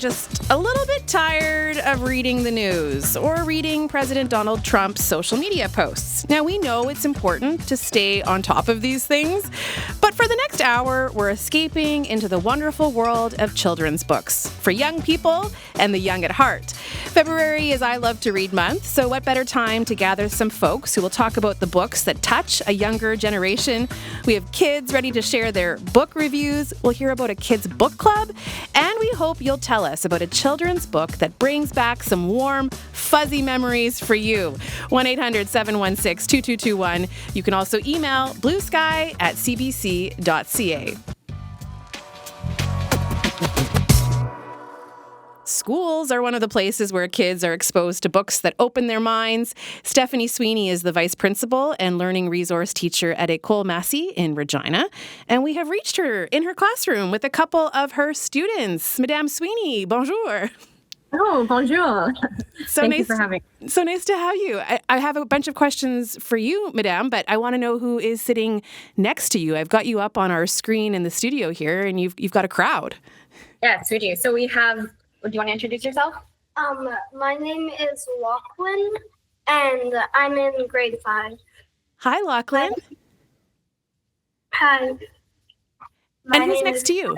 just a little bit tired of reading the news or reading President Donald Trump's social media posts. Now, we know it's important to stay on top of these things, but for the next hour, we're escaping into the wonderful world of children's books for young people and the young at heart. February is I Love to Read month, so what better time to gather some folks who will talk about the books that touch a younger generation. We have kids ready to share their book reviews. We'll hear about a kids' book club, and we hope you'll tell us about a children's book that brings back some warm, fuzzy memories for you. 1-800-716-2221. You can also email bluesky@cbc.ca. Schools are one of the places where kids are exposed to books that open their minds. Stephanie Sweeney is the vice principal and learning resource teacher at École Massey in Regina. And we have reached her in her classroom with a couple of her students. Madame Sweeney, bonjour. Oh, bonjour. Thank you for having me. So nice to have you. I have a bunch of questions for you, Madame, but I want to know who is sitting next to you. I've got you up on our screen in the studio here, and you've got a crowd. Yes, we do. So we have... Do you want to introduce yourself? My name is Lachlan, and I'm in grade 5. Hi, Lachlan. Hi. And who's next to you?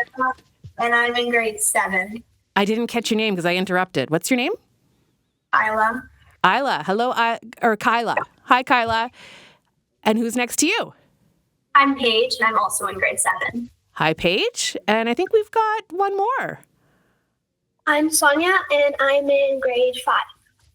And I'm in grade 7. I didn't catch your name because I interrupted. What's your name? Isla. Isla. Hello, or Kyla. Hi, Kyla. And who's next to you? I'm Paige, and I'm also in grade 7. Hi, Paige. And I think we've got one more. I'm Sonia, and I'm in grade 5.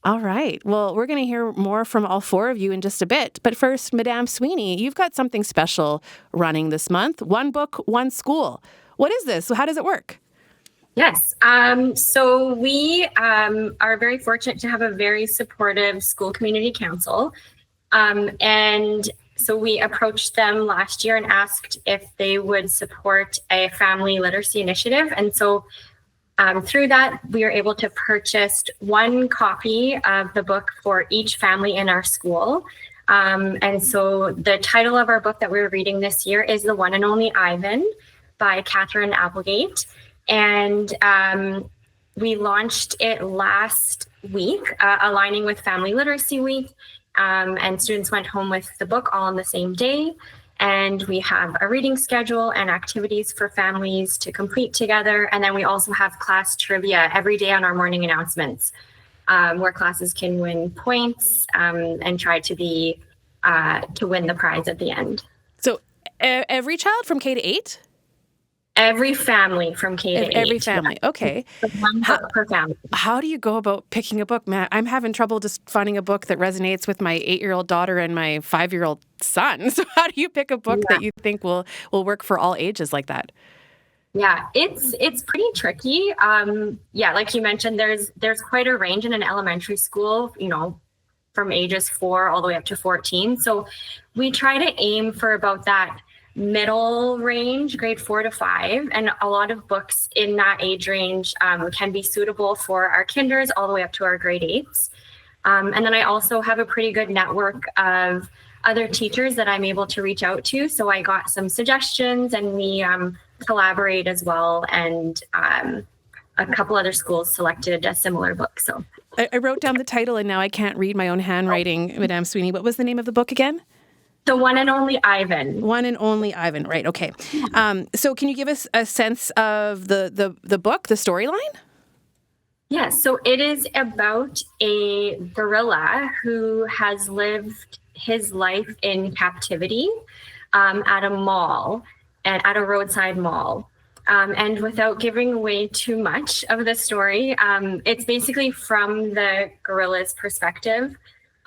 All right. Well, we're going to hear more from all four of you in just a bit. But first, Madame Sweeney, you've got something special running this month. One book, one school. What is this? How does it work? Yes. So we are very fortunate to have a very supportive school community council. And so we approached them last year and asked if they would support a family literacy initiative. And so through that, we were able to purchase one copy of the book for each family in our school. And so the title of our book that we're reading this year is The One and Only Ivan by Catherine Applegate. And we launched it last week, aligning with Family Literacy Week. And students went home with the book all on the same day. And we have a reading schedule and activities for families to complete together. And then we also have class trivia every day on our morning announcements, where classes can win points and try to be to win the prize at the end. So every child from K to 8? Every family from K to 8. Every family. Yeah. Okay. One book per family. How do you go about picking a book, Matt? I'm having trouble just finding a book that resonates with my 8-year-old daughter and my 5-year-old son. So how do you pick a book that you think will work for all ages like that? Yeah, it's pretty tricky. Like you mentioned, there's quite a range in an elementary school, from ages 4 all the way up to 14. So we try to aim for about that middle range, grade 4 to 5, and a lot of books in that age range can be suitable for our kinders all the way up to our grade 8s. And then I also have a pretty good network of other teachers that I'm able to reach out to. So I got some suggestions, and we collaborate as well. And a couple other schools selected a similar book. So I wrote down the title, and now I can't read my own handwriting, Madame Sweeney. What was the name of the book again? The One and Only Ivan. One and Only Ivan. Right. Okay. So can you give us a sense of the book, the storyline? Yes. So it is about a gorilla who has lived his life in captivity at a mall, and at a roadside mall. And without giving away too much of the story, it's basically from the gorilla's perspective.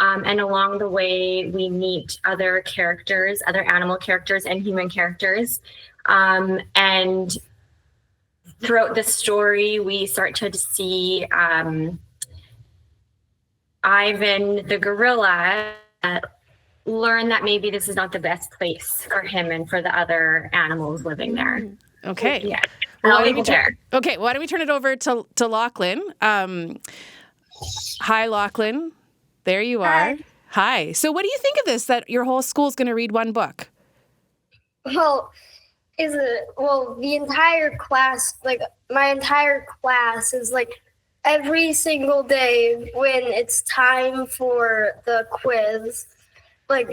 And along the way, we meet other characters, other animal characters and human characters. And throughout the story, we start to see Ivan, the gorilla, learn that maybe this is not the best place for him and for the other animals living there. Okay. Yeah. Well, why don't we turn it over to Lachlan? Hi, Lachlan. There you are. Hi. So what do you think of this, that your whole school's going to read one book? Well, is the entire class, like my entire class is like every single day when it's time for the quiz, like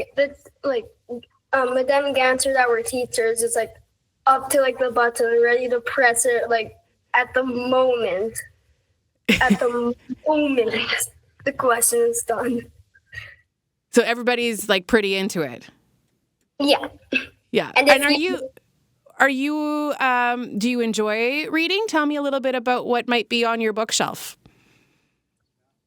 Madame Ganser, our teachers, is like up to like the button, ready to press it like at the moment. At the moment the question is done. So everybody's like pretty into it. Yeah. Yeah. And are you do you enjoy reading? Tell me a little bit about what might be on your bookshelf.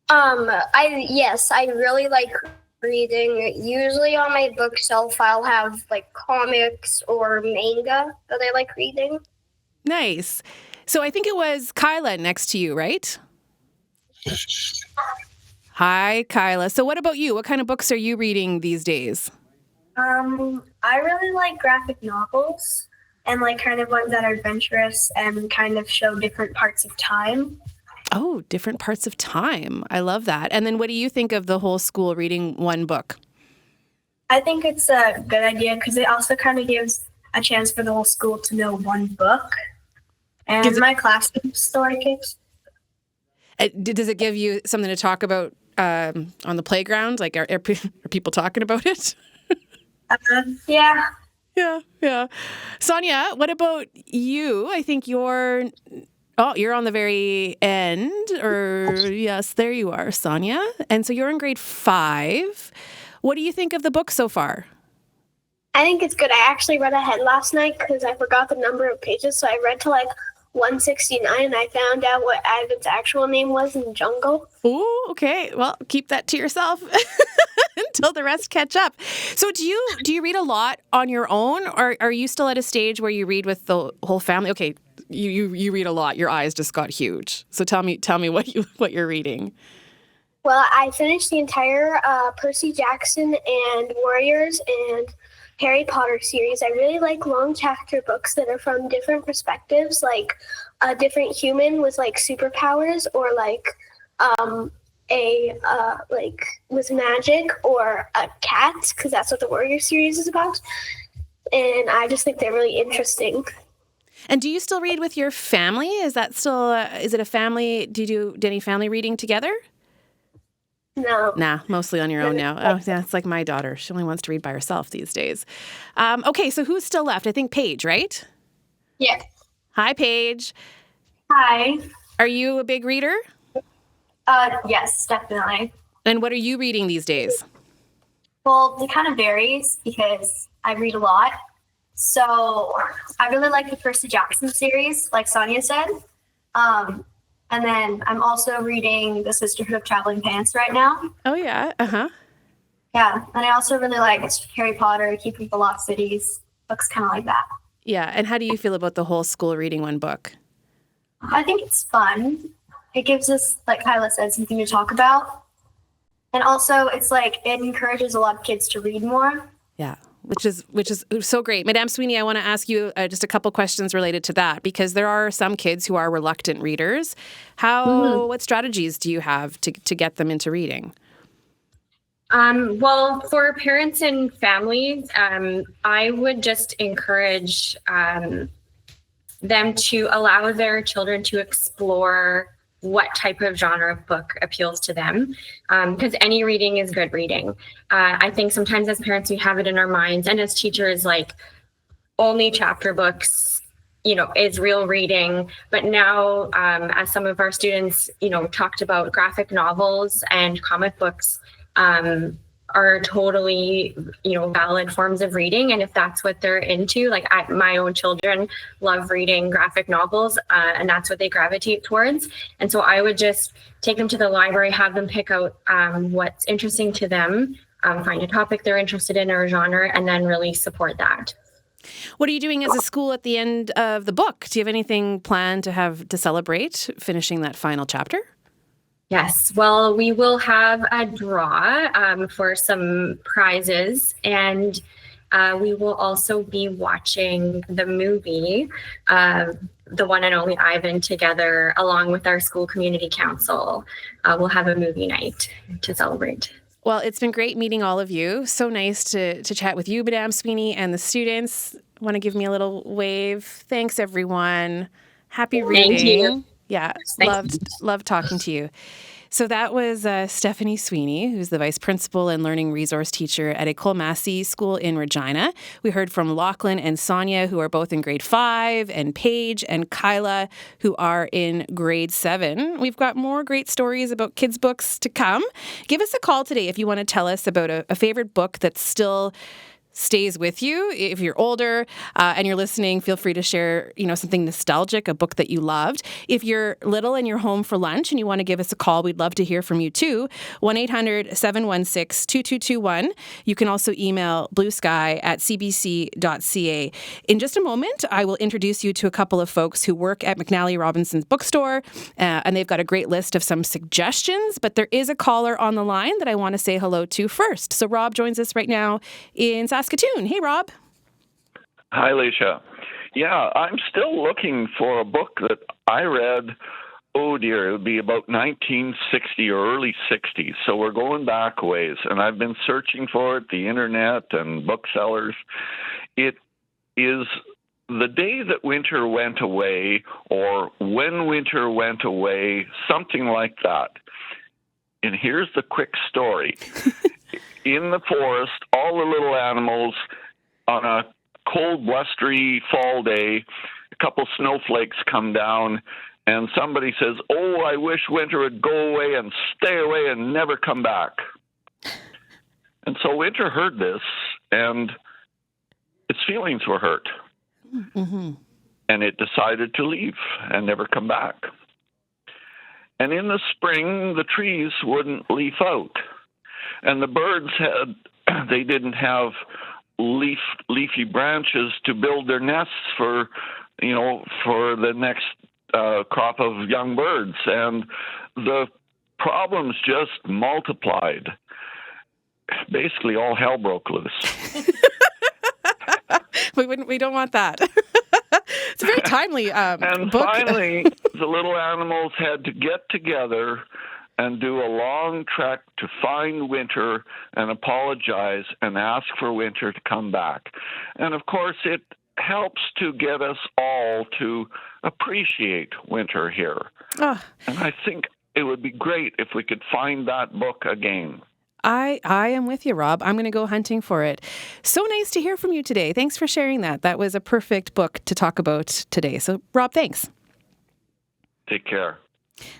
I really like reading. Usually on my bookshelf I'll have like comics or manga that I like reading. Nice. So I think it was Kyla next to you, right? Hi, Kyla. So what about you? What kind of books are you reading these days? I really like graphic novels and like kind of ones that are adventurous and kind of show different parts of time. Oh, different parts of time. I love that. And then what do you think of the whole school reading one book? I think it's a good idea because it also kind of gives a chance for the whole school to know one book. And my classmates still like it. Does it give you something to talk about on the playground? Like, are people talking about it? Yeah. Yeah. Sonia, what about you? I think you're on the very end, or yes, there you are, Sonia. And so you're in grade 5. What do you think of the book so far? I think it's good. I actually read ahead last night because I forgot the number of pages. So I read to like 169 and I found out what Ivan's actual name was in the jungle. Oh, okay. Well, keep that to yourself until the rest catch up. So do you read a lot on your own, or are you still at a stage where you read with the whole family? Okay, you read a lot. Your eyes just got huge. So tell me what you're reading. Well, I finished the entire Percy Jackson and Warriors and Harry Potter series. I really like long chapter books that are from different perspectives, like a different human with like superpowers, or like like with magic, or a cat, because that's what the Warrior series is about. And I just think they're really interesting. And do you still read with your family? Is that still is it a family? Do you do any family reading together? No. Nah, mostly on your own now. Oh, yeah, it's like my daughter. She only wants to read by herself these days. Okay, so who's still left? I think Paige, right? Yeah. Hi, Paige. Hi. Are you a big reader? Yes, definitely. And what are you reading these days? Well, it kind of varies because I read a lot. So I really like the Percy Jackson series, like Sonia said. And then I'm also reading The Sisterhood of Traveling Pants right now. Oh, yeah. Uh-huh. Yeah. And I also really like Harry Potter, Keeping the Lost Cities, books kind of like that. Yeah. And how do you feel about the whole school reading one book? I think it's fun. It gives us, like Kyla said, something to talk about. And also, it's like it encourages a lot of kids to read more. Yeah. Which is so great. Madame Sweeney, I want to ask you just a couple questions related to that, because there are some kids who are reluctant readers. What strategies do you have to get them into reading? Well, for parents and families, I would just encourage them to allow their children to explore what type of genre of book appeals to them, because any reading is good reading. I think sometimes as parents we have it in our minds, and as teachers, like only chapter books is real reading. But now as some of our students talked about, graphic novels and comic books are totally valid forms of reading. And if that's what they're into, like my own children love reading graphic novels, and that's what they gravitate towards. And so I would just take them to the library, have them pick out what's interesting to them, find a topic they're interested in or a genre, and then really support that. What are you doing as a school at the end of the book? Do you have anything planned to celebrate finishing that final chapter? Yes. Well, we will have a draw for some prizes, and we will also be watching the movie, The One and Only Ivan, together along with our school community council. We'll have a movie night to celebrate. Well, it's been great meeting all of you. So nice to chat with you, Madame Sweeney, and the students. Want to give me a little wave? Thanks, everyone. Happy Thank reading. you. Yeah, Thanks. loved talking to you. So that was Stephanie Sweeney, who's the Vice Principal and Learning Resource Teacher at École Massey School in Regina. We heard from Lachlan and Sonia, who are both in grade 5, and Paige and Kyla, who are in grade 7. We've got more great stories about kids' books to come. Give us a call today if you want to tell us about a favorite book that's still stays with you. If you're older and you're listening, feel free to share, something nostalgic, a book that you loved. If you're little and you're home for lunch and you want to give us a call, we'd love to hear from you too. 1-800-716-2221. You can also email bluesky@cbc.ca. In just a moment, I will introduce you to a couple of folks who work at McNally Robinson's bookstore, and they've got a great list of some suggestions, but there is a caller on the line that I want to say hello to first. So Rob joins us right now in Saskatoon. Hey, Rob. Hi, Alicia. Yeah, I'm still looking for a book that I read, it would be about 1960 or early 60s. So we're going back a ways, and I've been searching for it, the internet and booksellers. It is The Day That Winter Went Away, or When Winter Went Away, something like that. And here's the quick story. In the forest, all the little animals, on a cold, blustery fall day, a couple snowflakes come down, and somebody says, "Oh, I wish winter would go away and stay away and never come back." And so Winter heard this, and its feelings were hurt. Mm-hmm. And it decided to leave and never come back. And in the spring, the trees wouldn't leaf out. And the birds they didn't have leafy branches to build their nests for the next crop of young birds. And the problems just multiplied. Basically, all hell broke loose. We don't want that. It's a very timely and book. Finally, the little animals had to get together and do a long trek to find Winter and apologize and ask for Winter to come back. And of course, it helps to get us all to appreciate Winter here. Oh. And I think it would be great if we could find that book again. I am with you, Rob. I'm going to go hunting for it. So nice to hear from you today. Thanks for sharing that. That was a perfect book to talk about today. So, Rob, thanks. Take care.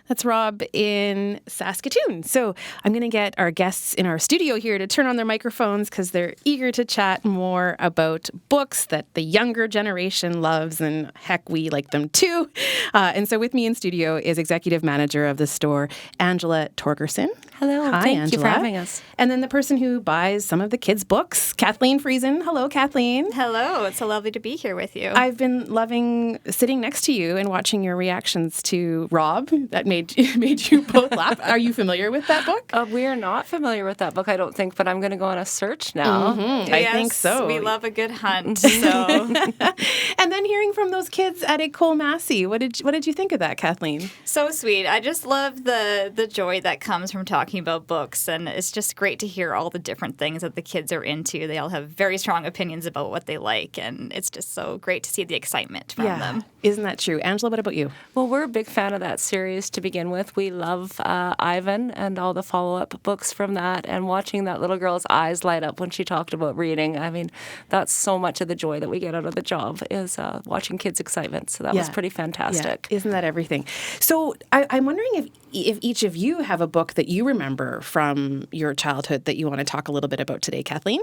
That's Rob in Saskatoon. So I'm going to get our guests in our studio here to turn on their microphones because they're eager to chat more about books that the younger generation loves, and heck, we like them too. And so with me in studio is Executive Manager of the store, Angela Torgerson. Hello. Hi, Thank Angela. you for having us. And then the person who buys some of the kids' books, Kathleen Friesen. Hello, Kathleen. Hello. It's so lovely to be here with you. I've been loving sitting next to you and watching your reactions to Rob. That made you both laugh. Are you familiar with that book? We are not familiar with that book, I don't think, but I'm going to go on a search now. Mm-hmm. I think so. We love a good hunt. So, and then hearing from those kids at École Massey, what did you think of that, Kathleen? so sweet. I just love the joy that comes from talking about books, and it's just great to hear all the different things that the kids are into. They all have very strong opinions about what they like, and it's just so great to see the excitement from them. Isn't that true? Angela, what about you? Well, we're a big fan of that series to begin with. We love Ivan and all the follow-up books from that, and watching that little girl's eyes light up when she talked about reading. I mean, that's so much of the joy that we get out of the job is watching kids' excitement. So that was pretty fantastic. Yeah. Isn't that everything? So I'm wondering if each of you have a book that you remember from your childhood that you want to talk a little bit about today, Kathleen?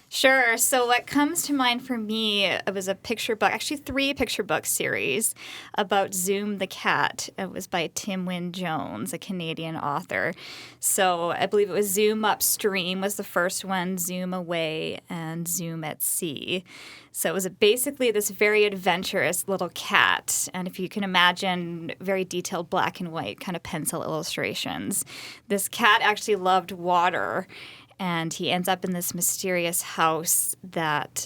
Sure. So what comes to mind for me, it was a picture book, actually 3 picture book series about Zoom the cat. It was by Tim Wynne-Jones, a Canadian author. So I believe it was Zoom Upstream was the first one, Zoom Away, and Zoom at Sea. So it was basically this very adventurous little cat. And if you can imagine very detailed black and white kind of pencil illustrations, this cat actually loved water. And he ends up in this mysterious house that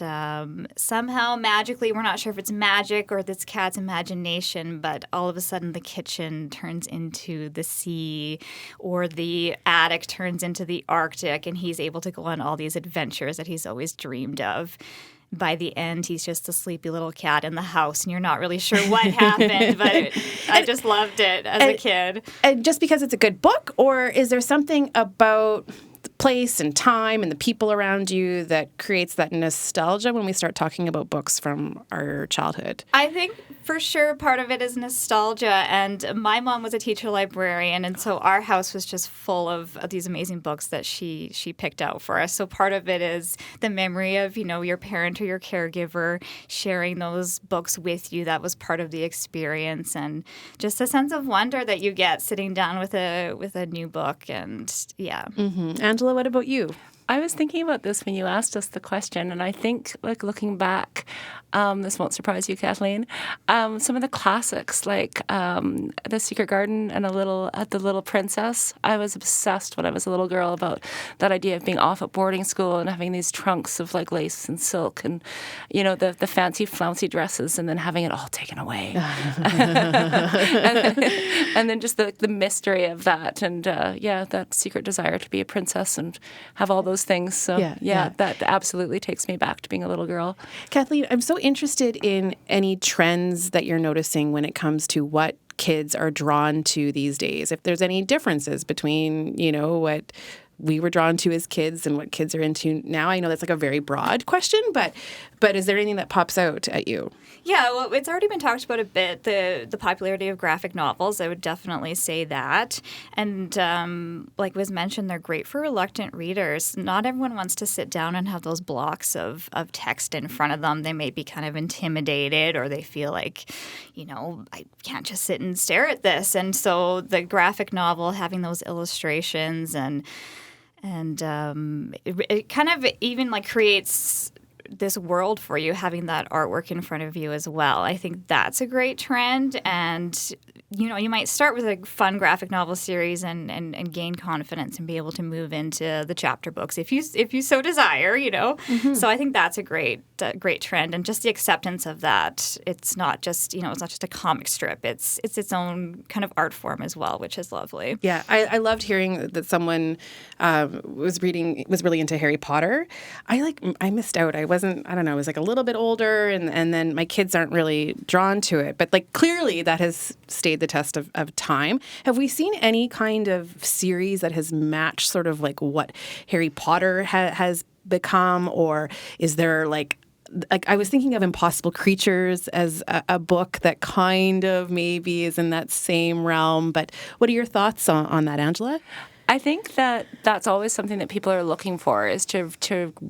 somehow magically, we're not sure if it's magic or this cat's imagination, but all of a sudden the kitchen turns into the sea or the attic turns into the Arctic, and he's able to go on all these adventures that he's always dreamed of. by the end, he's just a sleepy little cat in the house, and you're not really sure what happened, but I just loved it as a kid. And just because it's a good book, or is there something about the place and time and the people around you that creates that nostalgia when we start talking about books from our childhood? I think for sure part of it is nostalgia, and my mom was a teacher librarian, and so our house was just full of these amazing books that she picked out for us. So part of it is the memory of, your parent or your caregiver sharing those books with you. That was part of the experience, and just a sense of wonder that you get sitting down with a new book. And yeah. Mm-hmm. Angela, what about you? I was thinking about this when you asked us the question, and I think, looking back, this won't surprise you, Kathleen, some of the classics, like The Secret Garden and The Little Princess. I was obsessed when I was a little girl about that idea of being off at boarding school and having these trunks of lace and silk and, the fancy flouncy dresses, and then having it all taken away. and then just the mystery of that, and that secret desire to be a princess and have all those things. So that absolutely takes me back to being a little girl. Kathleen, I'm so interested in any trends that you're noticing when it comes to what kids are drawn to these days. If there's any differences between, what we were drawn to as kids and what kids are into now. I know that's a very broad question, but is there anything that pops out at you? Yeah, well, it's already been talked about a bit, the popularity of graphic novels. I would definitely say that. And like was mentioned, they're great for reluctant readers. Not everyone wants to sit down and have those blocks of text in front of them. They may be kind of intimidated, or they feel like, I can't just sit and stare at this. And so the graphic novel, having those illustrations and it kind of even creates this world for you, having that artwork in front of you as well. I think that's a great trend. And, you might start with a fun graphic novel series and gain confidence and be able to move into the chapter books if you so desire, Mm-hmm. So I think that's a great trend. And just the acceptance of that. It's not just, it's not just a comic strip. It's its own kind of art form as well, which is lovely. Yeah, I loved hearing that someone was really into Harry Potter. I missed out. I was a little bit older, and then my kids aren't really drawn to it. But clearly that has stayed the test of time. Have we seen any kind of series that has matched sort of what Harry Potter has become, or is there I was thinking of Impossible Creatures as a book that kind of maybe is in that same realm. But what are your thoughts on that, Angela? I think that's always something that people are looking for, is to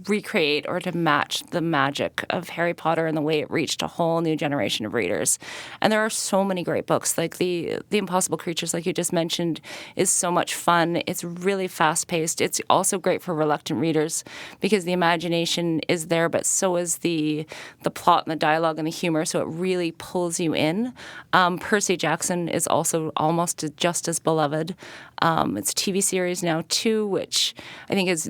recreate or to match the magic of Harry Potter and the way it reached a whole new generation of readers. And there are so many great books. The Impossible Creatures, like you just mentioned, is so much fun. It's really fast-paced. It's also great for reluctant readers because the imagination is there, but so is the plot and the dialogue and the humor, so it really pulls you in. Percy Jackson is also almost just as beloved. It's a TV series now too, which I think has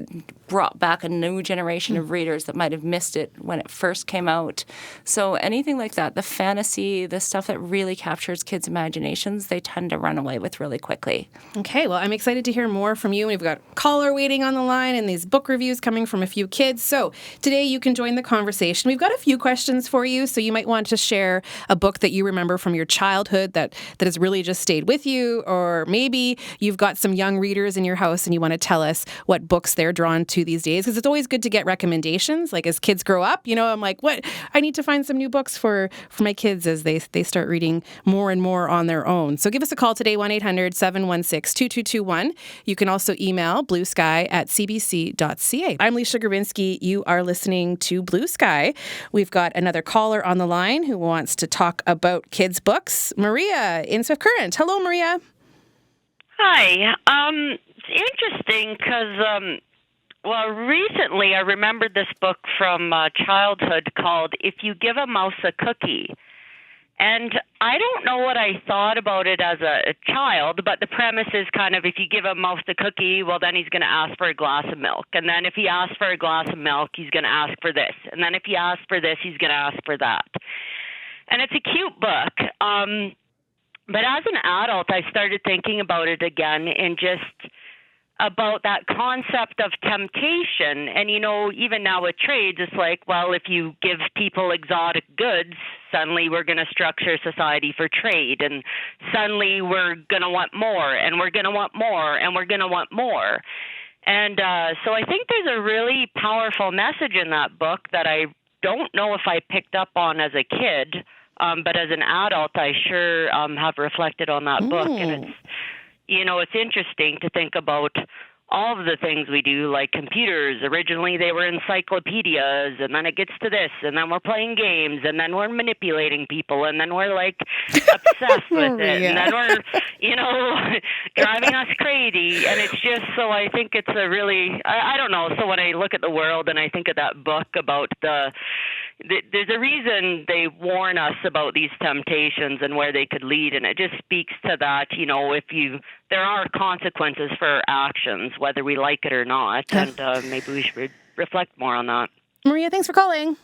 brought back a new generation of readers that might have missed it when it first came out. So anything like that, the fantasy, the stuff that really captures kids' imaginations, they tend to run away with really quickly. Okay, well, I'm excited to hear more from you. We've got a caller waiting on the line and these book reviews coming from a few kids. So today you can join the conversation. We've got a few questions for you, so you might want to share a book that you remember from your childhood that has really just stayed with you, or maybe you've got some young readers in your house and you want to tell us what books they're drawn to these days, because it's always good to get recommendations. As kids grow up, I'm what I need to find some new books for my kids as they start reading more and more on their own. So give us a call today, 1-800-716-2221. You can also email bluesky@cbc.ca. I'm Leisha Grabinski. You are listening to Blue Sky. We've got another caller on the line who wants to talk about kids' books. Maria in Swift Current. Hello, Maria. Hi. It's interesting because, recently I remembered this book from childhood called If You Give a Mouse a Cookie. And I don't know what I thought about it as a child, but the premise is kind of, if you give a mouse a cookie, well, then he's going to ask for a glass of milk. And then if he asks for a glass of milk, he's going to ask for this. And then if he asks for this, he's going to ask for that. And it's a cute book. But as an adult, I started thinking about it again and just about that concept of temptation. And, even now with trades, it's like, well, if you give people exotic goods, suddenly we're going to structure society for trade. And suddenly we're going to want more, and we're going to want more, and we're going to want more. And so I think there's a really powerful message in that book that I don't know if I picked up on as a kid, but as an adult, I sure have reflected on that book. And it's, it's interesting to think about all of the things we do, like computers. Originally, they were encyclopedias, and then it gets to this, and then we're playing games, and then we're manipulating people, and then we're, obsessed with it, and then we're, driving us crazy. And it's just, so I think it's a really, I don't know, so when I look at the world and I think of that book about there's a reason they warn us about these temptations and where they could lead, and it just speaks to that, there are consequences for our actions, whether we like it or not, and maybe we should reflect more on that. Maria, thanks for calling.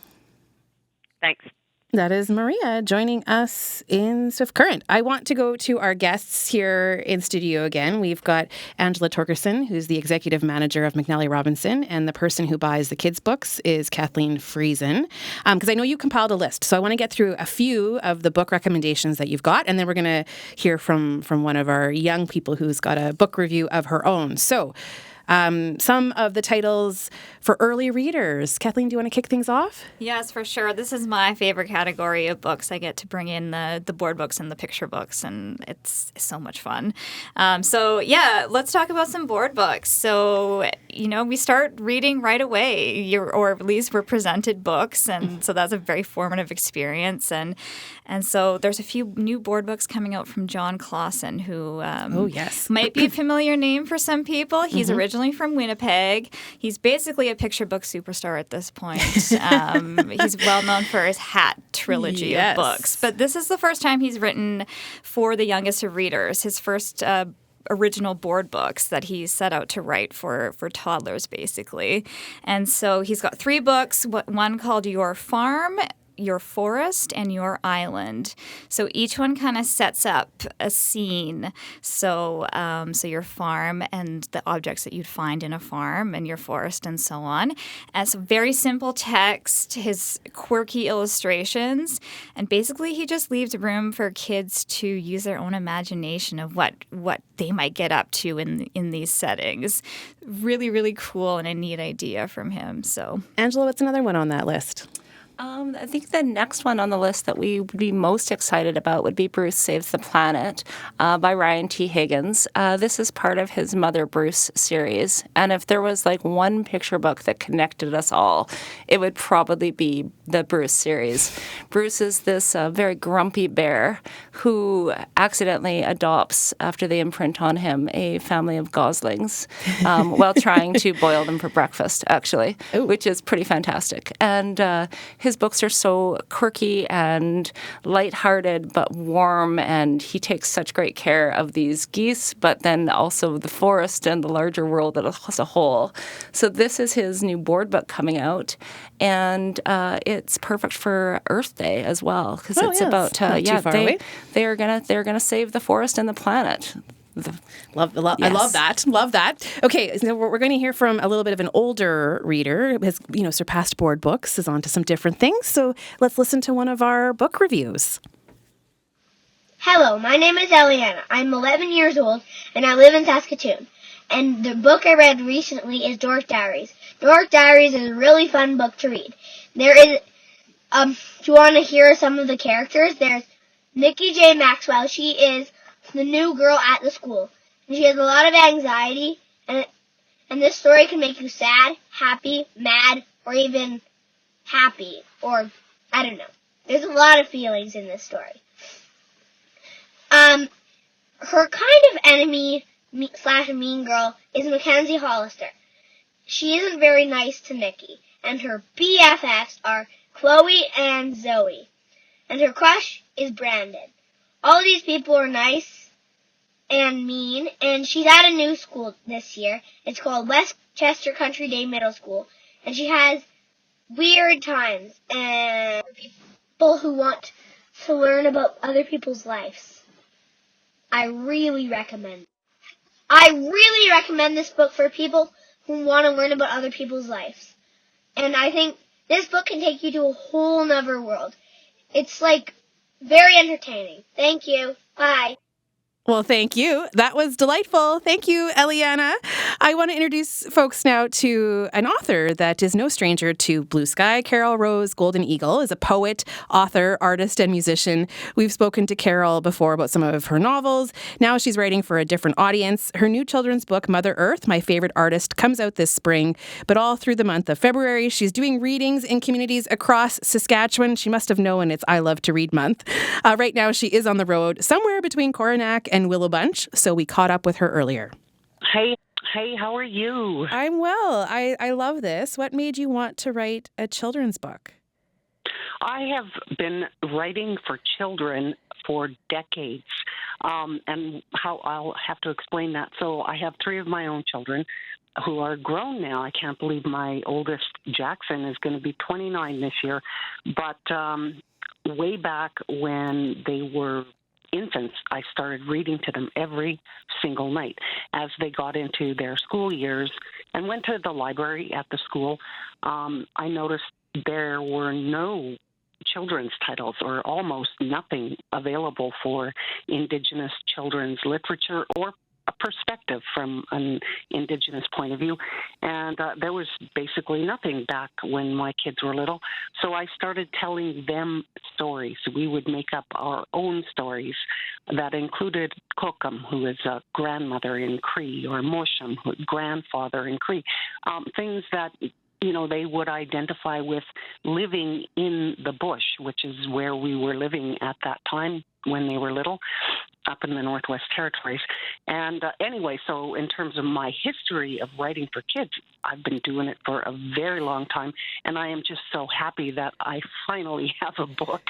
Thanks. That is Maria joining us in Swift Current. I want to go to our guests here in studio again. We've got Angela Torgerson, who's the executive manager of McNally Robinson, and the person who buys the kids' books is Kathleen Friesen. Because I know you compiled a list, so I want to get through a few of the book recommendations that you've got, and then we're going to hear from one of our young people who's got a book review of her own. So, some of the titles for early readers. Kathleen, do you want to kick things off? Yes, for sure. This is my favorite category of books. I get to bring in the board books and the picture books, and it's so much fun. Let's talk about some board books. So, we start reading right away, or at least we're presented books, and so that's a very formative experience. And so there's a few new board books coming out from John Clausen, who might be a familiar name for some people. He's originally from Winnipeg. He's basically a picture book superstar at this point. He's well known for his Hat trilogy of books. But this is the first time he's written for the youngest of readers. His first original board books that he set out to write for toddlers, basically. And so he's got 3 books, one called Your Farm, Your Forest, and Your Island. So each one kind of sets up a scene. So your farm and the objects that you'd find in a farm, and your forest, and so on. And so very simple text, his quirky illustrations, and basically he just leaves room for kids to use their own imagination of what they might get up to in these settings. Really, really cool and a neat idea from him. So, Angela, what's another one on that list? I think the next one on the list that we would be most excited about would be Bruce Saves the Planet by Ryan T. Higgins. This is part of his Mother Bruce series. And if there was one picture book that connected us all, it would probably be the Bruce series. Bruce is this very grumpy bear who accidentally adopts, after they imprint on him, a family of goslings while trying to boil them for breakfast, actually, which is pretty fantastic. And his books are so quirky and lighthearted but warm, and he takes such great care of these geese, but then also the forest and the larger world as a whole. So this is his new board book coming out, and it's perfect for Earth Day as well, because it's about they're gonna save the forest and the planet. Love, I love that. Okay, so we're going to hear from a little bit of an older reader who has, surpassed board books, is on to some different things. So let's listen to one of our book reviews. Hello, my name is Eliana. I'm 11 years old, and I live in Saskatoon. And the book I read recently is Dork Diaries. Dork Diaries is a really fun book to read. There is, do you want to hear some of the characters? There's Nikki J. Maxwell. She is the new girl at the school. And she has a lot of anxiety, and this story can make you sad, happy, mad, or even happy, or I don't know. There's a lot of feelings in this story. Her kind of enemy / mean girl is Mackenzie Hollister. She isn't very nice to Nikki, and her BFFs are Chloe and Zoe, and her crush is Brandon. All these people are nice and mean, and she's at a new school this year. It's called Westchester Country Day Middle School, and she has weird times and people who want to learn about other people's lives. I really recommend it. I really recommend this book for people who want to learn about other people's lives. And I think this book can take you to a whole nother world. It's like very entertaining. Thank you. Bye. Well, thank you. That was delightful. Thank you, Eliana. I want to introduce folks now to an author that is no stranger to Blue Sky. Carol Rose Golden Eagle is a poet, author, artist, and musician. We've spoken to Carol before about some of her novels. Now she's writing for a different audience. Her new children's book, Mother Earth, My Favorite Artist, comes out this spring. But all through the month of February, she's doing readings in communities across Saskatchewan. She must have known it's I Love to Read month. Right now, she is on the road somewhere between Coronach and Willow Bunch, so we caught up with her earlier. Hey, how are you? I'm well. I love this. What made you want to write a children's book? I have been writing for children for decades, and how I'll have to explain that. So I have 3 of my own children who are grown now. I can't believe my oldest, Jackson, is going to be 29 this year. But way back when they were infants, I started reading to them every single night as they got into their school years and went to the library at the school. I noticed there were no children's titles, or almost nothing available for Indigenous children's literature or a perspective from an Indigenous point of view. And there was basically nothing back when my kids were little. So I started telling them stories. We would make up our own stories that included Kokam, who is a grandmother in Cree, or Mosham, who is grandfather in Cree. Things that they would identify with living in the bush, which is where we were living at that time when they were little, up in the Northwest Territories. And anyway, so in terms of my history of writing for kids, I've been doing it for a very long time, and I am just so happy that I finally have a book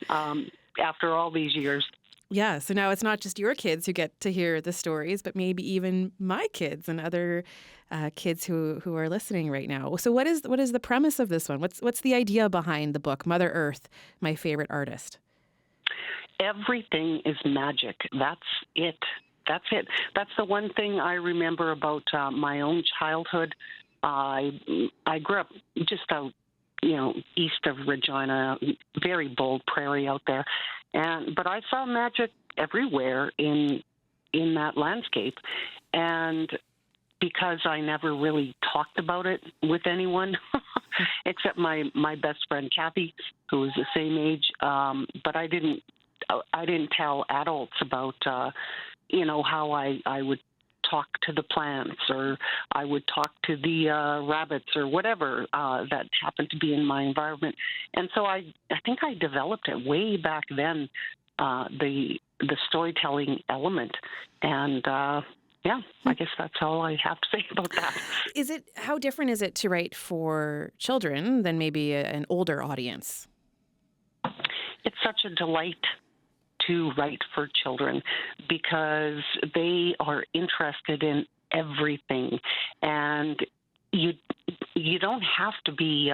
after all these years. Yeah, so now it's not just your kids who get to hear the stories, but maybe even my kids and other kids who are listening right now. So what is the premise of this one? What's the idea behind the book, Mother Earth, My Favorite Artist? Everything is magic. That's it. That's the one thing I remember about my own childhood. I grew up just out, east of Regina, very bold prairie out there, but I saw magic everywhere in that landscape, and because I never really talked about it with anyone, except my best friend Kathy, who was the same age, but I didn't tell adults about, how I would talk to the plants, or I would talk to the rabbits, or whatever that happened to be in my environment. And so I think I developed it way back then, the storytelling element. And I guess that's all I have to say about that. How different is it to write for children than maybe an older audience? It's such a delight to write for children because they are interested in everything, and you don't have to be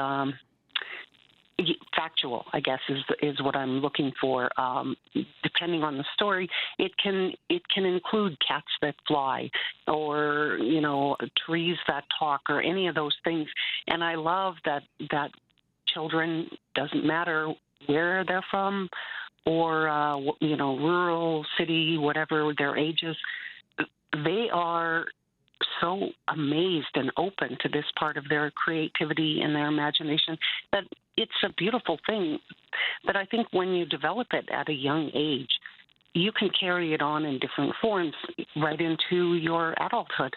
factual, I guess is what I'm looking for. Depending on the story, it can include cats that fly, or trees that talk, or any of those things. And I love that children, doesn't matter where they're from, or rural, city, whatever their ages, they are so amazed and open to this part of their creativity and their imagination that it's a beautiful thing. But I think when you develop it at a young age, you can carry it on in different forms right into your adulthood.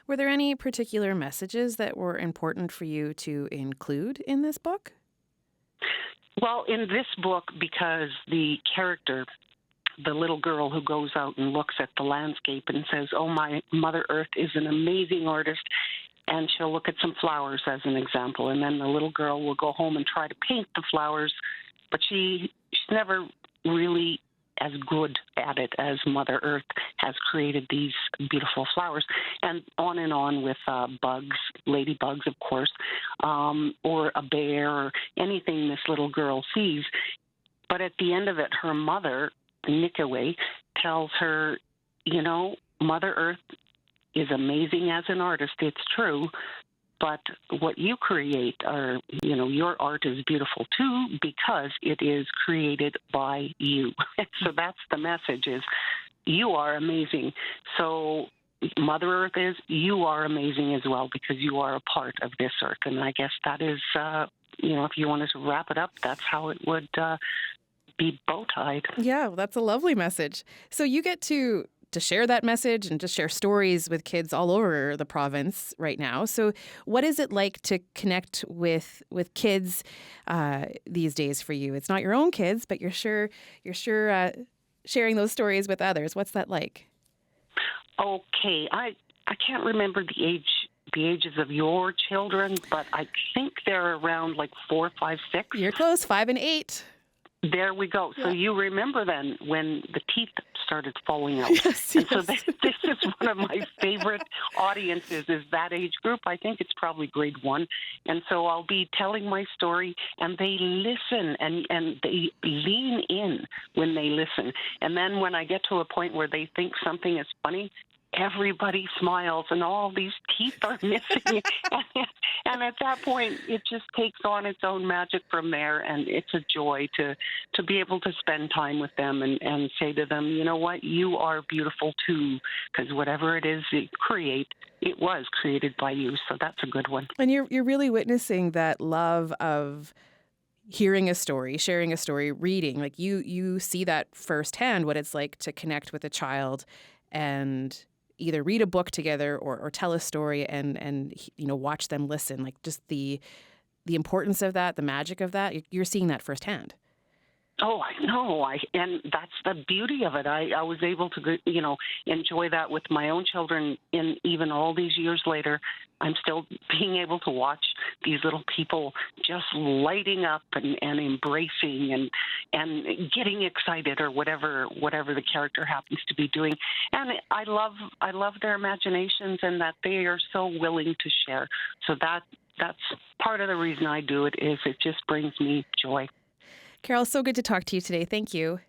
Were there any particular messages that were important for you to include in this book? Well, in this book, because the character, the little girl who goes out and looks at the landscape and says, "Oh, my Mother Earth is an amazing artist," and she'll look at some flowers as an example, and then the little girl will go home and try to paint the flowers, but she's never really as good at it as Mother Earth has created these beautiful flowers. And on with bugs, ladybugs, of course, or a bear, or anything this little girl sees. But at the end of it, her mother, Nikaway, tells her, Mother Earth is amazing as an artist, it's true, but what you create are, your art is beautiful too because it is created by you. So that's the message is you are amazing. So Mother Earth is, you are amazing as well because you are a part of this earth. And I guess that is, if you wanted to wrap it up, that's how it would be bow-tied. Yeah, well, that's a lovely message. So you get to share that message and just share stories with kids all over the province right now. So what is it like to connect with kids these days for you? It's not your own kids, but you're sure sharing those stories with others. What's that like? Okay, I can't remember the ages of your children, but I think they're around like 4, 5, 6. You're close, 5 and 8. There we go. So you remember then when the teeth started falling out. Yes, and so this is one of my favorite audiences is that age group. I think it's probably grade 1. And so I'll be telling my story and they listen and they lean in when they listen. And then when I get to a point where they think something is funny, everybody smiles and all these teeth are missing. And at that point, it just takes on its own magic from there. And it's a joy to be able to spend time with them and say to them, you know what, you are beautiful too, because whatever it is you create, it was created by you. So that's a good one. And you're really witnessing that love of hearing a story, sharing a story, reading. Like you see that firsthand, what it's like to connect with a child and either read a book together or tell a story and watch them listen. Like just the importance of that, the magic of that, you're seeing that firsthand. Oh, I know. And that's the beauty of it. I was able to, enjoy that with my own children. And even all these years later, I'm still being able to watch these little people just lighting up and embracing and getting excited or whatever the character happens to be doing. And I love their imaginations and that they are so willing to share. So that's part of the reason I do it is it just brings me joy. Carol, so good to talk to you today. Thank you.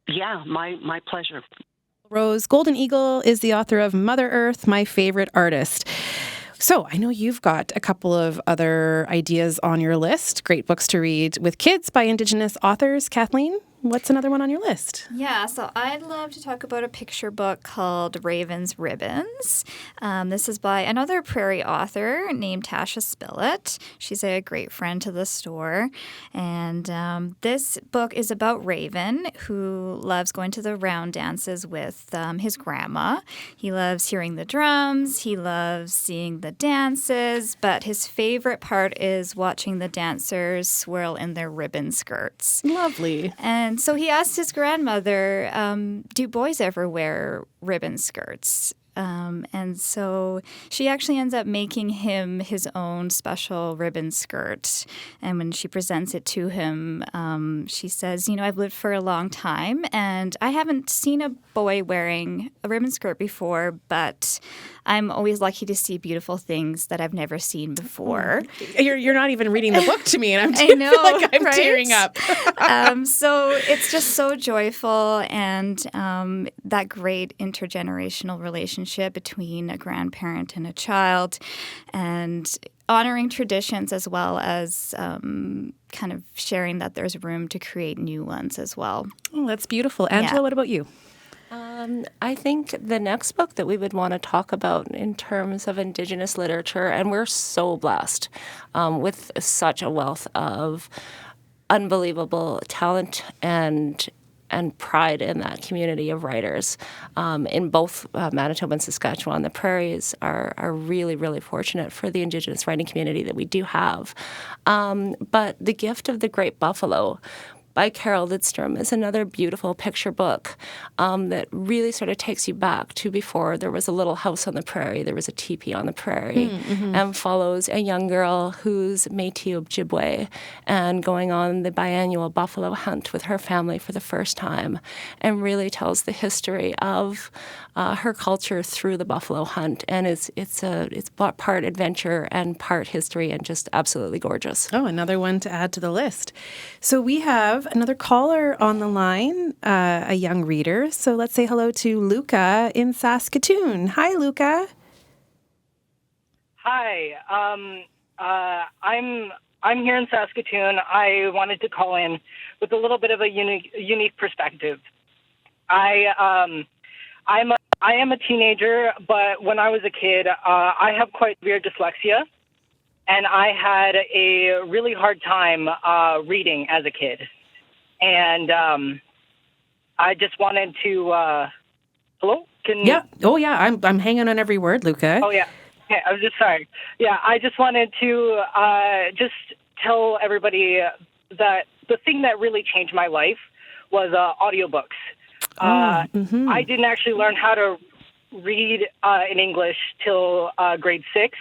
Yeah, my pleasure. Rose Golden Eagle is the author of Mother Earth, My Favorite Artist. So I know you've got a couple of other ideas on your list. Great books to read with kids by Indigenous authors. Kathleen, what's another one on your list? Yeah, so I'd love to talk about a picture book called Raven's Ribbons. This is by another prairie author named Tasha Spillett. She's a great friend to the store. And this book is about Raven, who loves going to the round dances with his grandma. He loves hearing the drums. He loves seeing the dances. But his favorite part is watching the dancers swirl in their ribbon skirts. Lovely. And so he asked his grandmother, do boys ever wear ribbon skirts? And so she actually ends up making him his own special ribbon skirt. And when she presents it to him, she says, I've lived for a long time and I haven't seen a boy wearing a ribbon skirt before, but I'm always lucky to see beautiful things that I've never seen before. You're not even reading the book to me, and I know, feel like I'm right? tearing up. So it's just so joyful, and that great intergenerational relationship between a grandparent and a child, and honoring traditions as well as kind of sharing that there's room to create new ones as well. Oh, that's beautiful. Angela, What about you? I think the next book that we would want to talk about in terms of Indigenous literature, and we're so blessed with such a wealth of unbelievable talent and pride in that community of writers in both Manitoba and Saskatchewan. The prairies are really, really fortunate for the Indigenous writing community that we do have. But The Gift of the Great Buffalo by Carol Lidstrom is another beautiful picture book that really sort of takes you back to before there was a little house on the prairie, there was a teepee on the prairie, and follows a young girl who's Métis Ojibwe and going on the biannual buffalo hunt with her family for the first time, and really tells the history of her culture through the buffalo hunt. And it's part adventure and part history and just absolutely gorgeous. Oh, another one to add to the list. So we have another caller on the line, a young reader. So let's say hello to Luca in Saskatoon. Hi, Luca. Hi. I'm here in Saskatoon. I wanted to call in with a little bit of a unique perspective. I am a teenager, but when I was a kid, I have quite severe dyslexia, and I had a really hard time reading as a kid. And I just wanted to. Hello? Yeah. Oh, yeah. I'm hanging on every word, Luca. Oh, yeah. Okay, I was just sorry. Yeah, I just wanted to just tell everybody that the thing that really changed my life was audiobooks. I didn't actually learn how to read in English till grade 6,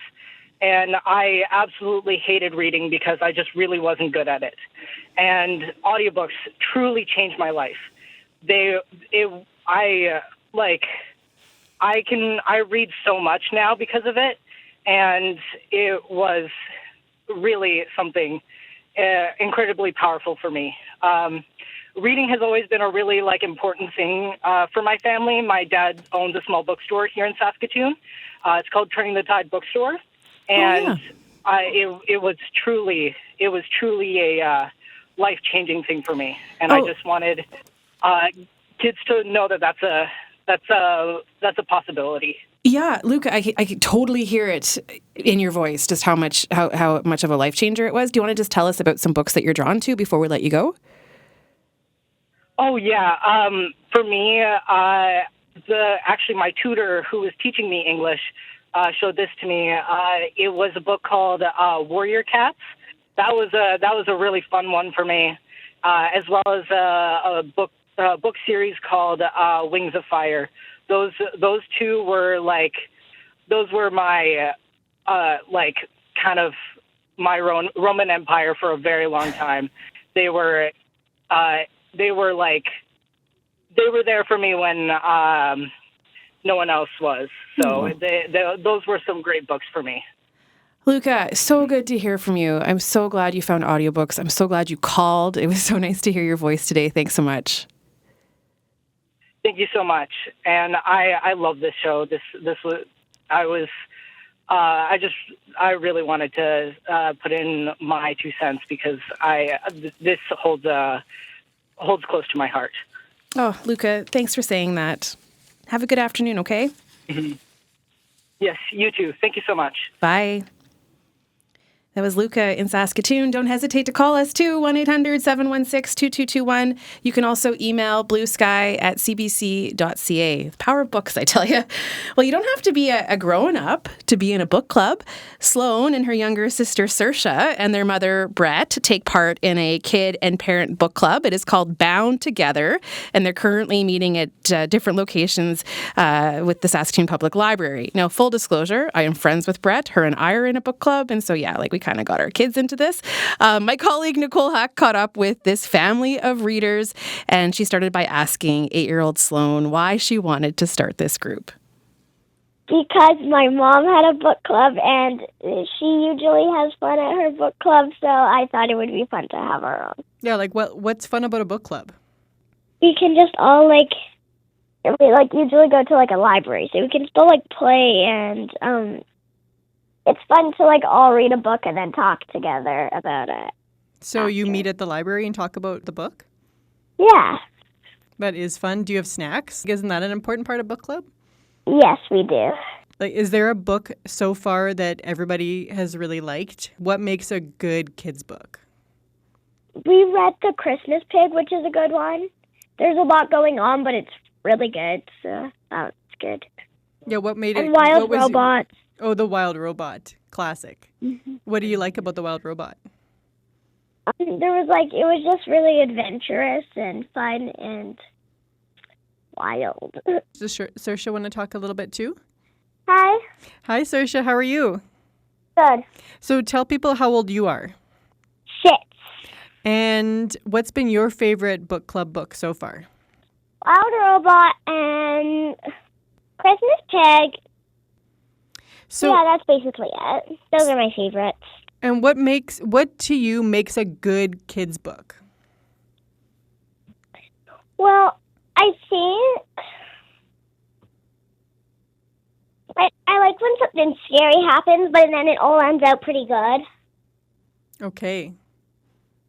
and I absolutely hated reading because I just really wasn't good at it. And audiobooks truly changed my life. I read so much now because of it, and it was really something incredibly powerful for me. Reading has always been a really important thing for my family. My dad owns a small bookstore here in Saskatoon. It's called Turning the Tide Bookstore, and it was truly a life-changing thing for me. And I just wanted kids to know that that's a possibility. Yeah, Luca, I can totally hear it in your voice, just how much of a life changer it was. Do you want to just tell us about some books that you're drawn to before we let you go? Oh yeah, for me, actually my tutor who was teaching me English showed this to me. It was a book called Warrior Cats. That was a really fun one for me, as well as a book series called Wings of Fire. Those two were my kind of my Roman Empire for a very long time. They were there for me when no one else was. So those were some great books for me. Luca, so good to hear from you. I'm so glad you found audiobooks. I'm so glad you called. It was so nice to hear your voice today. Thanks so much. Thank you so much. And I love this show. I really wanted to put in my 2 cents because this holds close to my heart. Oh, Luca, thanks for saying that. Have a good afternoon, okay? Mm-hmm. Yes, you too. Thank you so much. Bye. That was Luca in Saskatoon. Don't hesitate to call us too, 1-800-716-2221. You can also email bluesky@cbc.ca. The power of books, I tell you. Well, you don't have to be a grown-up to be in a book club. Sloan and her younger sister, Saoirse, and their mother, Brett, take part in a kid and parent book club. It is called Bound Together, and they're currently meeting at different locations with the Saskatoon Public Library. Now, full disclosure, I am friends with Brett. Her and I are in a book club, and so we kind of got our kids into this. My colleague Nicole Hack caught up with this family of readers, and she started by asking 8-year-old Sloan why she wanted to start this group. Because my mom had a book club, and she usually has fun at her book club, so I thought it would be fun to have our own. Yeah, what's fun about a book club? We can just all, we usually go to, a library, so we can still, play, and, it's fun to, all read a book and then talk together about it. So you meet at the library and talk about the book? Yeah. That is fun. Do you have snacks? Isn't that an important part of book club? Yes, we do. Is there a book so far that everybody has really liked? What makes a good kids book? We read The Christmas Pig, which is a good one. There's a lot going on, but it's really good, so that's good. Yeah, what made it? And Wild Robot. Oh, The Wild Robot. Classic. Mm-hmm. What do you like about The Wild Robot? It was just really adventurous and fun and wild. Does Saoirse want to talk a little bit too? Hi. Hi, Saoirse. How are you? Good. So tell people how old you are. 6. And what's been your favorite book club book so far? Wild Robot and Christmas Pig. So, yeah, that's basically it. Those are my favorites. And what to you makes a good kids book? Well, I think I like when something scary happens, but then it all ends out pretty good. Okay.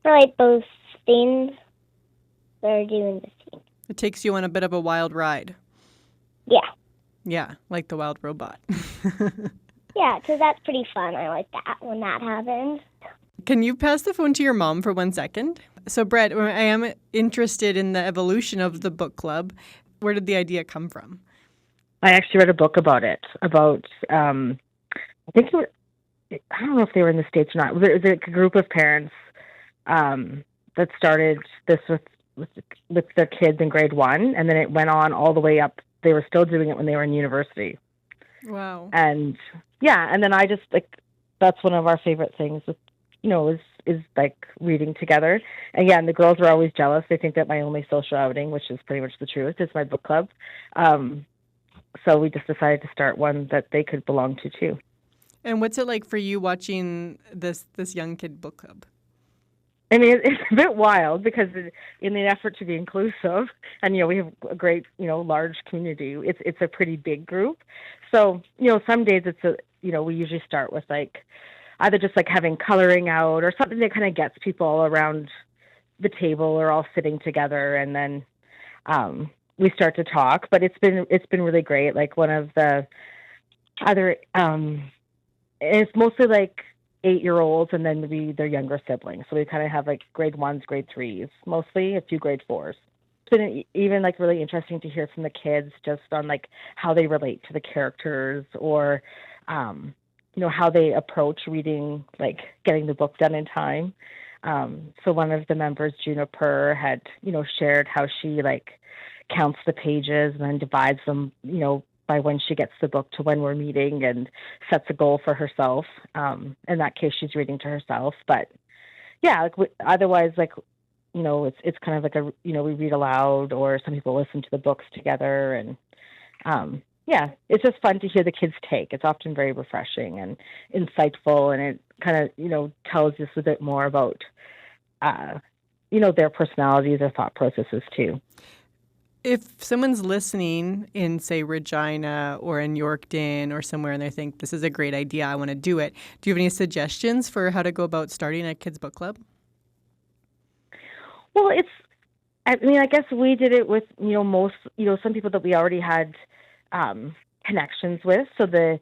For like both things that are doing the scene. It takes you on a bit of a wild ride. Yeah. Yeah, like the wild robot. Yeah, because that's pretty fun. I like that when that happens. Can you pass the phone to your mom for 1 second? So, Brett, I am interested in the evolution of the book club. Where did the idea come from? I actually read a book about it, I think I don't know if they were in the States or not. There was a group of parents that started this with their kids in grade 1, and then it went on all the way up. They were still doing it when they were in university. Wow. And yeah, and then I just that's one of our favorite things, is like reading together. And yeah, and the girls were always jealous. They think that my only social outing, which is pretty much the truth, is my book club. So we just decided to start one that they could belong to too. And what's it like for you watching this young kid book club? I mean, it's a bit wild because in the effort to be inclusive, and, we have a great, large community, it's a pretty big group. So, some days we usually start with either just having coloring out or something that kind of gets people all around the table or all sitting together. And then we start to talk, but it's been really great. Like one of the other, it's mostly 8-year-olds and then maybe their younger siblings. So we kind of have grade 1s, grade 3s, mostly a few grade 4s. It's been even really interesting to hear from the kids just on how they relate to the characters or, how they approach reading, getting the book done in time. So one of the members, Juniper, had, shared how she counts the pages and then divides them, by when she gets the book to when we're meeting and sets a goal for herself. In that case, she's reading to herself. But yeah, otherwise, it's kind of we read aloud or some people listen to the books together. And yeah, it's just fun to hear the kids take. It's often very refreshing and insightful. And it kind of, tells us a bit more about, their personalities, their thought processes too. If someone's listening in, say, Regina or in Yorkton or somewhere and they think this is a great idea, I want to do it, do you have any suggestions for how to go about starting a kids' book club? Well, I guess we did it with, some people that we already had connections with. So the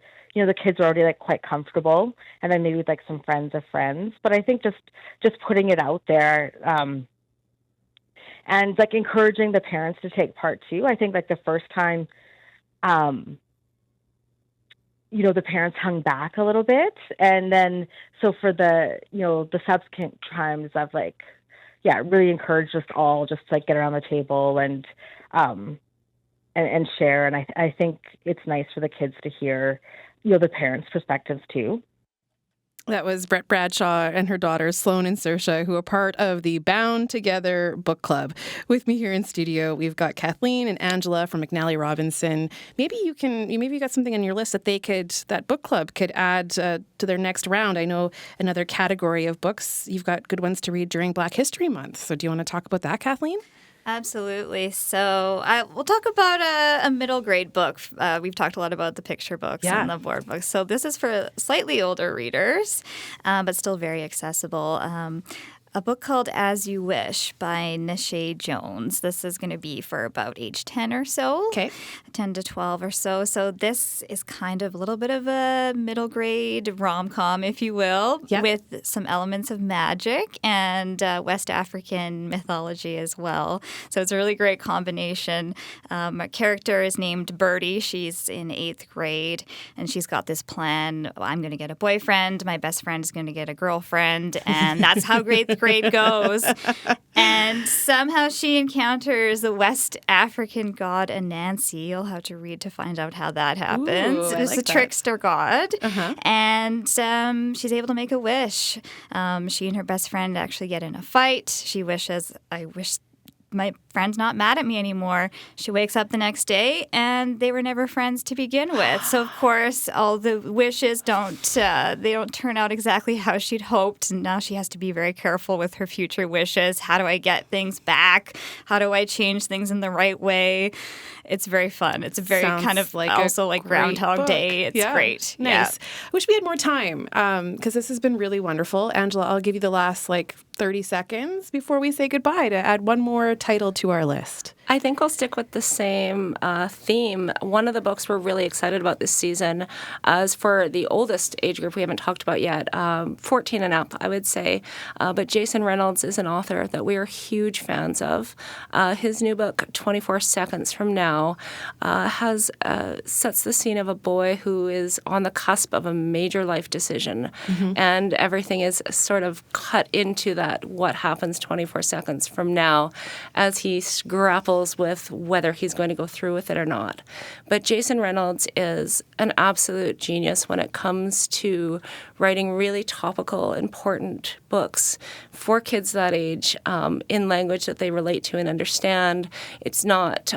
kids were already quite comfortable, and then maybe with some friends of friends. But I think just putting it out there, and encouraging the parents to take part too. I think the first time, the parents hung back a little bit. And then, so for the subsequent times I've really encouraged us all just to get around the table and share. And I think it's nice for the kids to hear, the parents' perspectives too. That was Brett Bradshaw and her daughters, Sloan and Saoirse, who are part of the Bound Together Book Club. With me here in studio, we've got Kathleen and Angela from McNally Robinson. Maybe you got something on your list that book club could add to their next round. I know another category of books, you've got good ones to read during Black History Month. So do you want to talk about that, Kathleen? Absolutely. So we'll talk about a middle grade book. We've talked a lot about the picture books and the board books. So this is for slightly older readers, but still very accessible. A book called As You Wish by Nishay Jones. This is going to be for about age 10 or so, 10 to 12 or so. So this is kind of a little bit of a middle grade rom-com, if you will, with some elements of magic and West African mythology as well. So it's a really great combination. Our character is named Birdie. She's in 8th grade, and she's got this plan. I'm going to get a boyfriend. My best friend is going to get a girlfriend, and that's how great the grade goes. And somehow she encounters the West African god Anansi. You'll have to read to find out how that happens. It's a trickster god. And she's able to make a wish. She and her best friend actually get in a fight. She wishes, I wish my friend's not mad at me anymore. She wakes up the next day and they were never friends to begin with. So of course, all the wishes don't turn out exactly how she'd hoped. And now she has to be very careful with her future wishes. How do I get things back? How do I change things in the right way? It's very fun. It's a very kind of like also like Groundhog Day. It's great. Nice. Yeah. I wish we had more time because this has been really wonderful. Angela, I'll give you the last 30 seconds before we say goodbye to add one more title to our list. I think I'll stick with the same theme. One of the books we're really excited about this season is for the oldest age group we haven't talked about yet, 14 and up, I would say. But Jason Reynolds is an author that we are huge fans of. His new book, 24 Seconds from Now, sets the scene of a boy who is on the cusp of a major life decision. Mm-hmm. And everything is sort of cut into that, what happens 24 seconds from now, as he grapples with whether he's going to go through with it or not. But Jason Reynolds is an absolute genius when it comes to writing really topical, important books for kids that age in language that they relate to and understand. It's not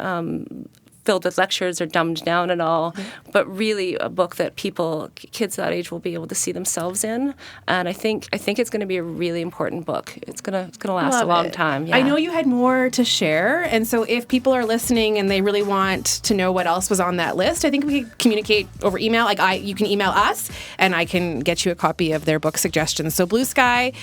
filled with lectures or dumbed down at all, but really a book that kids that age will be able to see themselves in. And I think it's going to be a really important book. It's going to last a long time. Yeah. I know you had more to share, and so if people are listening and they really want to know what else was on that list, I think we could communicate over email. You can email us, and I can get you a copy of their book suggestions. So bluesky@cbc.ca.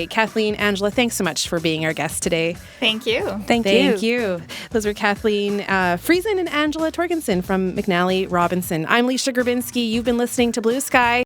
Kathleen, Angela, thanks so much for being our guest today. Thank you. Thank you. Those were Kathleen Friesen and Angela Torgensen from McNally Robinson. I'm Leisha Grabinski. You've been listening to Blue Sky.